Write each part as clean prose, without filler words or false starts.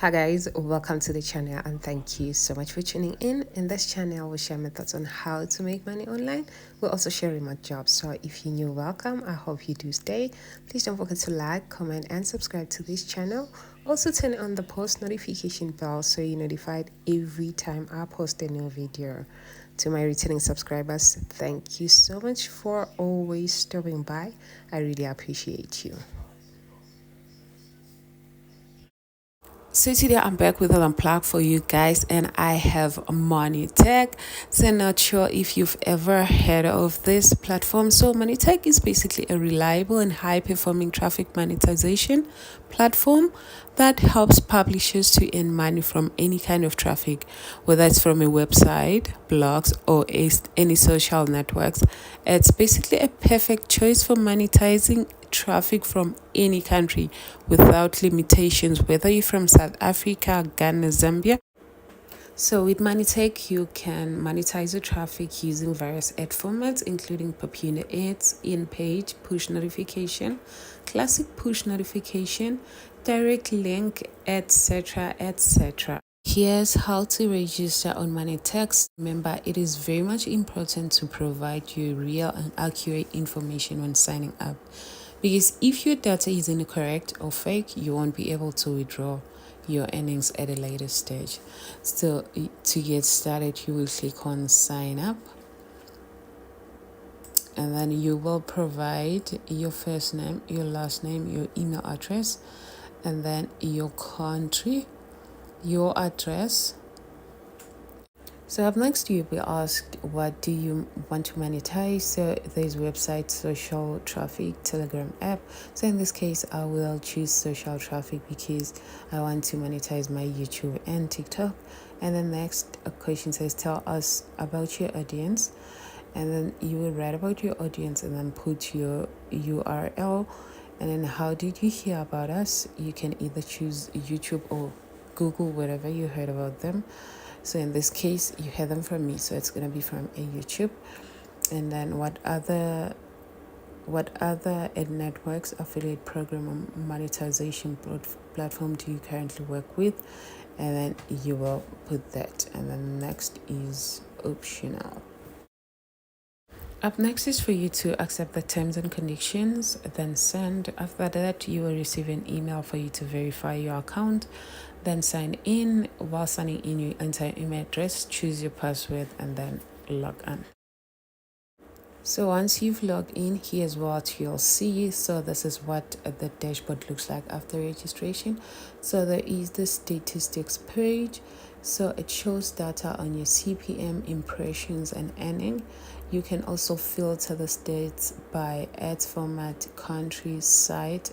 Hi guys, welcome to the channel and thank you so much for tuning in. In this channel, we share methods on how to make money online. We'll also share remote jobs. So if you're new, welcome. I hope you do stay. Please don't forget to like, comment and subscribe to this channel. Also turn on the post notification bell so you're notified every time I post a new video. To my returning subscribers, thank you so much for always stopping by. I really appreciate you. So today I'm back with an unplug for you guys, and I have Monetag. So not sure if you've ever heard of this platform. So Monetag is basically a reliable and high performing traffic monetization platform that helps publishers to earn money from any kind of traffic, whether it's from a website, blogs, or any social networks. It's basically a perfect choice for monetizing traffic from any country without limitations, whether you're from South Africa, Ghana, Zambia. So with Monetag, you can monetize your traffic using various ad formats, including popular ads, in-page, push notification, classic push notification, direct link, etc., etc. Here's how to register on Monetag. Remember, it is very much important to provide you real and accurate information when signing up, because if your data is incorrect or fake, you won't be able to withdraw your earnings at a later stage. So to get started, you will click on sign up, and then you will provide your first name, your last name, your email address, and then your country, your address. So up next, you'll be asked, what do you want to monetize? So there's website, social traffic, Telegram app. So in this case, I will choose social traffic because I want to monetize my YouTube and TikTok. And then next, a question says, tell us about your audience. And then you will write about your audience and then put your URL. And then how did you hear about us? You can either choose YouTube or Google, wherever you heard about them. So in this case, you heard them from me, so it's going to be from a YouTube. And then what other ad networks, affiliate program, or monetization platform do you currently work with? And then you will put that. And then next is optional. Up next is for you to accept the terms and conditions, then send. After that, you will receive an email for you to verify your account, then sign in. While signing in, you enter your email address, choose your password, and then log on. So once you've logged in, here's what you'll see. So this is what the dashboard looks like after registration. So there is the statistics page. So it shows data on your CPM, impressions, and earning. You can also filter the stats by ads format, country, site,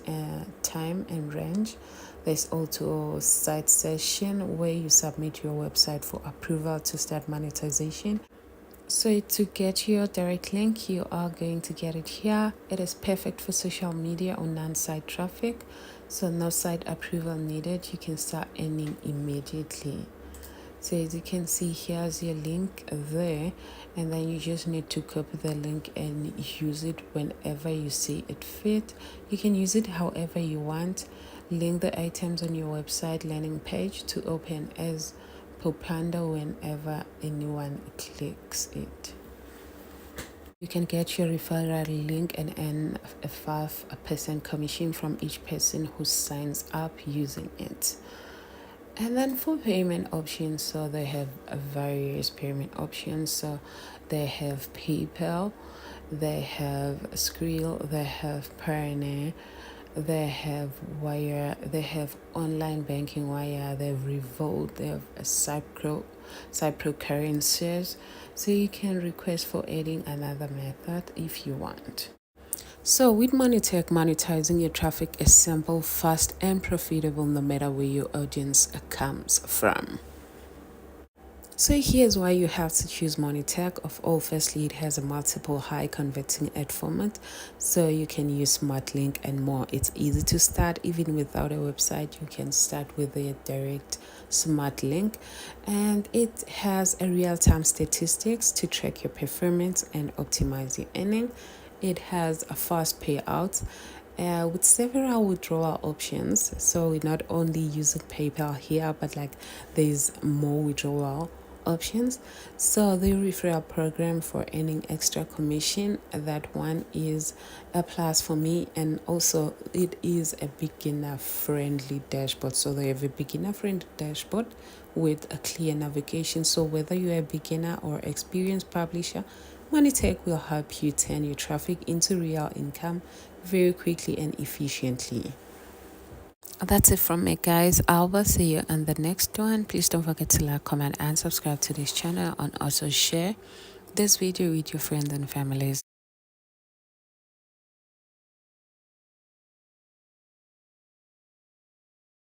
time, and range. There's also site session where you submit your website for approval to start monetization. So to get your direct link, you are going to get it here. It is perfect for social media or non-site traffic. So no site approval needed. You can start earning immediately. So as you can see, here's your link there, and then you just need to copy the link and use it whenever you see it fit. You can use it however you want. Link the items on your website landing page to open as Popanda whenever anyone clicks it. You can get your referral link and earn a 5% commission from each person who signs up using it. And then for payment options, so they have various payment options. So they have PayPal, they have Skrill, they have Payoneer, they have Wire, they have online banking Wire, they have Revolt, they have Cypro currencies. So you can request for adding another method if you want. So with Monetag, monetizing your traffic is simple, fast, and profitable no matter where your audience comes from. So here's why you have to choose Monetag. Of all, firstly, it has a multiple high converting ad format, so you can use Smart Link and more. It's easy to start even without a website. You can start with a direct Smart Link, and it has a real-time statistics to track your performance and optimize your earning. It has a fast payout, with several withdrawal options. So we're not only using PayPal here, but like there's more withdrawal options. So the referral program for earning extra commission, that one is a plus for me. And also it is a beginner friendly dashboard. So they have a beginner friendly dashboard with a clear navigation. So whether you're a beginner or experienced publisher, Monetag will help you turn your traffic into real income very quickly and efficiently. That's it from me, guys. I will see you on the next one. Please don't forget to like, comment, and subscribe to this channel, and also share this video with your friends and families.